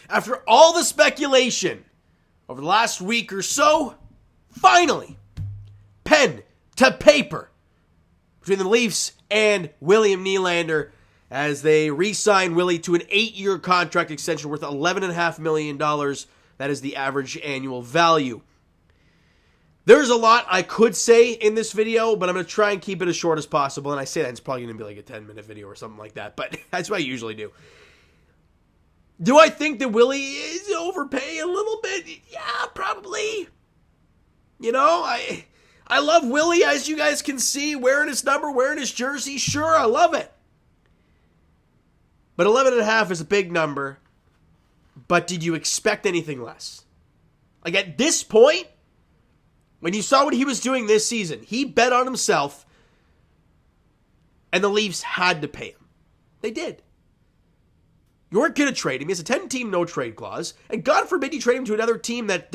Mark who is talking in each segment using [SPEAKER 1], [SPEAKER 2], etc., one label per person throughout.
[SPEAKER 1] After all the speculation over the last week or so, finally, pen to paper between the Leafs and William Nylander as they re-sign Willy to an 8-year contract extension worth $11.5 million. That is the average annual value. There's a lot I could say in this video, but I'm going to try and keep it as short as possible. And I say that it's probably going to be like a 10-minute video or something like that, but that's what I usually do. Do I think that Willy is overpaying a little bit? Yeah, probably. You know, I love Willy, as you guys can see, wearing his number, wearing his jersey. Sure, I love it. But 11.5 is a big number. But did you expect anything less? Like at this point, when you saw what he was doing this season, he bet on himself, and the Leafs had to pay him. They did. You weren't going to trade him. He has a 10-team no-trade clause, and God forbid you trade him to another team that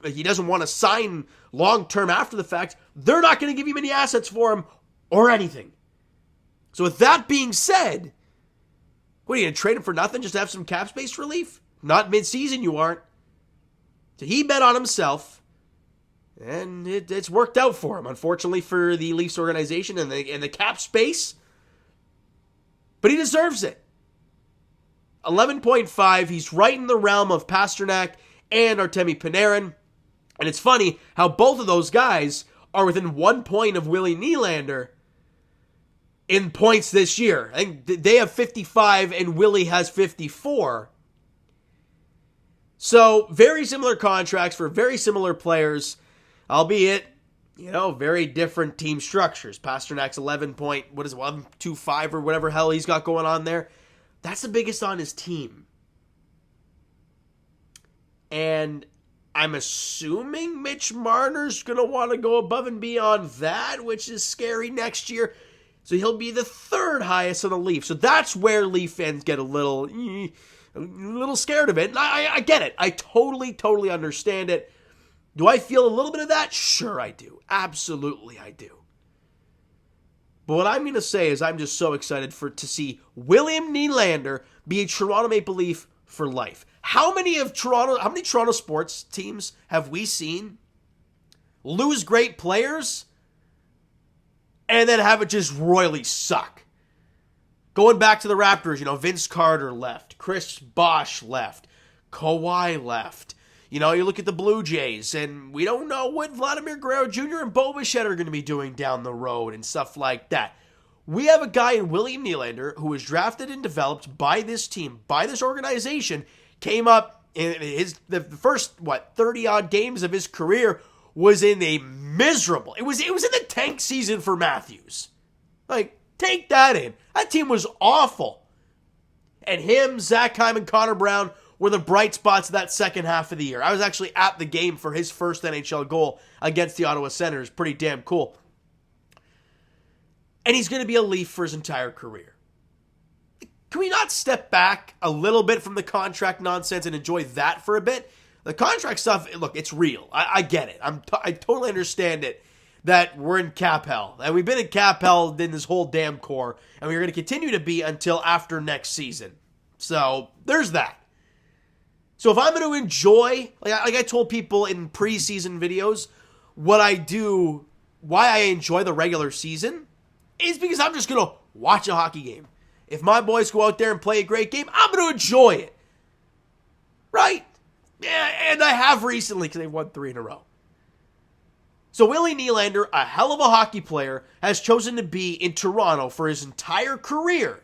[SPEAKER 1] he doesn't want to sign long-term after the fact. They're not going to give you any assets for him or anything. So with that being said, what, are you going to trade him for nothing just to have some cap space relief? Not mid-season, you aren't. So he bet on himself, and it's worked out for him, unfortunately for the Leafs organization and the cap space. But he deserves it. 11.5, he's right in the realm of Pastrnak and Artemi Panarin. And it's funny how both of those guys are within 1 point of Willy Nylander in points this year. I think they have 55 and Willy has 54. So, very similar contracts for very similar players, albeit, very different team structures. Pasternak's 11.25 or whatever hell he's got going on there. That's the biggest on his team. And I'm assuming Mitch Marner's going to want to go above and beyond that, which is scary next year. So he'll be the third highest on the Leafs. So that's where Leaf fans get a little scared of it. And I get it. I totally understand it. Do I feel a little bit of that? Sure I do. Absolutely I do. But what I'm going to say is I'm just so excited to see William Nylander be a Toronto Maple Leaf for life. How many Toronto sports teams have we seen lose great players and then have it just royally suck? Going back to the Raptors, Vince Carter left, Chris Bosh left, Kawhi left. You look at the Blue Jays, and we don't know what Vladimir Guerrero Jr. and Bo Bichette are going to be doing down the road and stuff like that. We have a guy in William Nylander who was drafted and developed by this team, by this organization, came up in the first, 30-odd games of his career was in a miserable, it was in the tank season for Matthews. Like, take that in. That team was awful. And him, Zach Hyman, Connor Brown were the bright spots of that second half of the year. I was actually at the game for his first NHL goal against the Ottawa Senators. Pretty damn cool. And he's going to be a Leaf for his entire career. Can we not step back a little bit from the contract nonsense and enjoy that for a bit? The contract stuff, look, it's real. I get it. I totally understand it, that we're in cap hell. And we've been in cap hell in this whole damn core. And we're going to continue to be until after next season. So, there's that. So if I'm going to enjoy, like I told people in preseason videos, what I do, why I enjoy the regular season, is because I'm just going to watch a hockey game. If my boys go out there and play a great game, I'm going to enjoy it. Right? Yeah, and I have recently because they've won 3 in a row. So Willy Nylander, a hell of a hockey player, has chosen to be in Toronto for his entire career.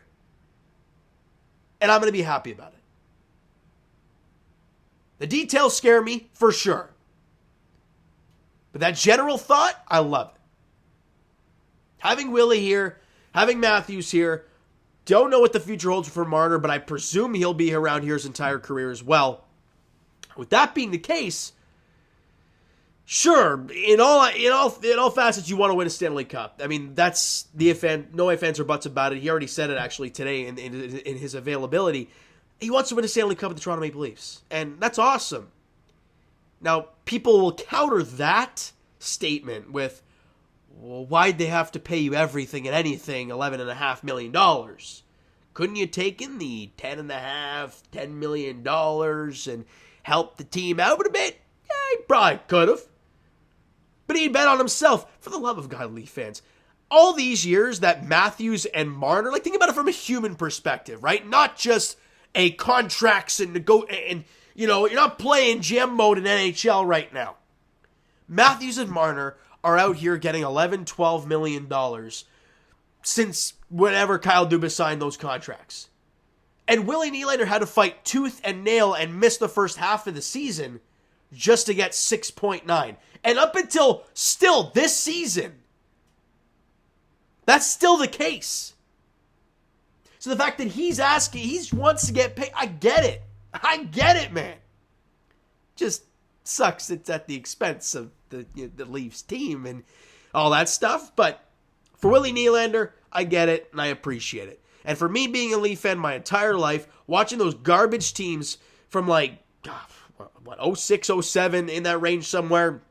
[SPEAKER 1] And I'm going to be happy about it. The details scare me, for sure. But that general thought, I love it. Having Willy here, having Matthews here, don't know what the future holds for Marner, but I presume he'll be around here his entire career as well. With that being the case, sure, in all facets, you want to win a Stanley Cup. I mean, that's no ifs, ands, or buts about it. He already said it actually today in his availability. He wants to win a Stanley Cup with the Toronto Maple Leafs, and that's awesome. Now, people will counter that statement with, well, why'd they have to pay you everything and anything, $11.5 million? couldn't you take in the $10 million and help the team out a bit? Yeah, he probably could have. But he bet on himself. For the love of God, Leaf fans, all these years that Matthews and Marner, like, think about it from a human perspective, right? Not just a contracts and you know, you're not playing GM mode in NHL right now. Matthews and Marner are out here getting $11-12 million since whenever Kyle Dubas signed those contracts. And Willy Nylander had to fight tooth and nail and miss the first half of the season just to get 6.9. And up until still this season, that's still the case. So the fact that he wants to get paid, I get it. I get it, man. Just sucks it's at the expense of the Leafs team and all that stuff. But for Willy Nylander, I get it and I appreciate it. And for me being a Leaf fan my entire life, watching those garbage teams from like, 06, 07, in that range somewhere,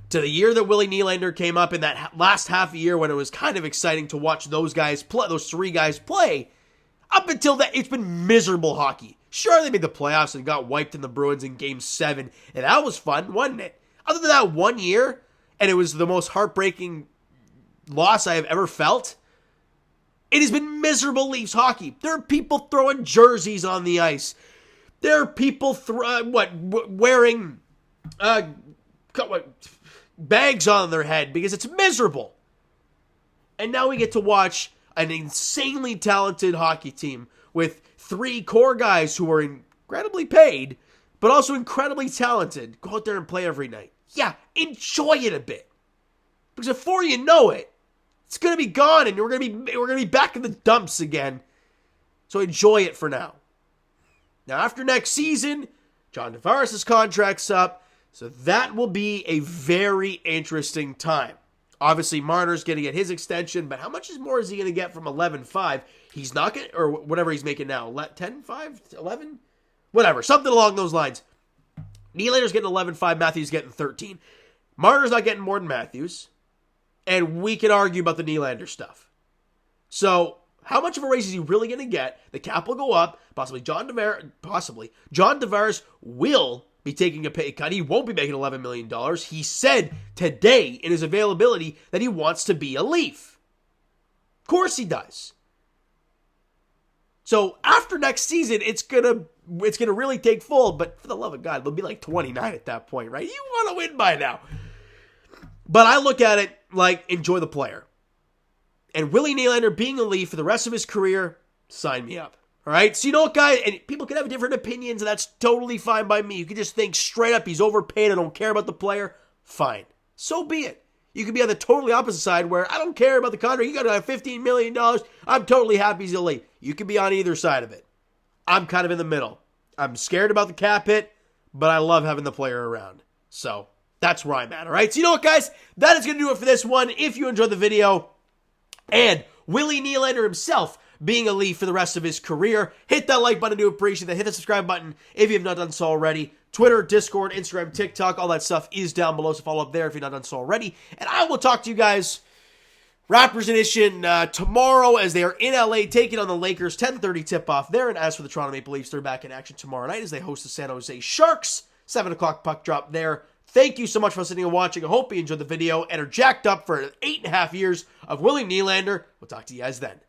[SPEAKER 1] to the year that Willy Nylander came up in that last half a year when it was kind of exciting to watch those guys play, those three guys play, up until that, it's been miserable hockey. Sure, they made the playoffs and got wiped in the Bruins in Game 7, and that was fun, wasn't it? Other than that 1 year, and it was the most heartbreaking loss I have ever felt, it has been miserable Leafs hockey. There are people throwing jerseys on the ice. There are people wearing bags on their head because it's miserable. And now we get to watch an insanely talented hockey team with three core guys who are incredibly paid, but also incredibly talented. Go out there and play every night. Yeah, enjoy it a bit. Because before you know it, it's going to be gone and we're going to be back in the dumps again. So enjoy it for now. Now, after next season, John Tavares' contract's up, so that will be a very interesting time. Obviously, Marner's going to get his extension, but how much more is he going to get from 11.5? He's not going to, or whatever he's making now, 10.5, 11? Whatever, something along those lines. Nylander's getting 11.5, Matthews getting 13. Marner's not getting more than Matthews, and we can argue about the Nylander stuff. So, how much of a raise is he really going to get? The cap will go up. Possibly John Tavares will be taking a pay cut. He won't be making $11 million. He said today in his availability that he wants to be a Leaf. Of course he does. So after next season, it's gonna really take full. But for the love of God, they'll be like 29 at that point, right? You want to win by now. But I look at it like enjoy the player. And Willy Nylander being a Leaf for the rest of his career, sign me up. All right? So you know what, guys? And people can have different opinions, and that's totally fine by me. You can just think straight up, he's overpaid, I don't care about the player. Fine. So be it. You could be on the totally opposite side where I don't care about the contract. You got to have $15 million. I'm totally happy he's a Leaf. You could be on either side of it. I'm kind of in the middle. I'm scared about the cap hit, but I love having the player around. So that's where I'm at. All right? So you know what, guys? That is going to do it for this one. If you enjoyed the video, and Willy Nylander himself being a Leaf for the rest of his career, hit that like button to appreciate that. Hit the subscribe button if you have not done so already. Twitter, Discord, Instagram, TikTok, all that stuff is down below, so follow up there if you've not done so already. And I will talk to you guys, Raptors Edition, tomorrow as they are in LA taking on the Lakers, 10:30 tip-off there. And as for the Toronto Maple Leafs, they're back in action tomorrow night as they host the San Jose Sharks, 7 o'clock puck drop there. Thank you so much for listening and watching. I hope you enjoyed the video and are jacked up for 8.5 years of William Nylander. We'll talk to you guys then.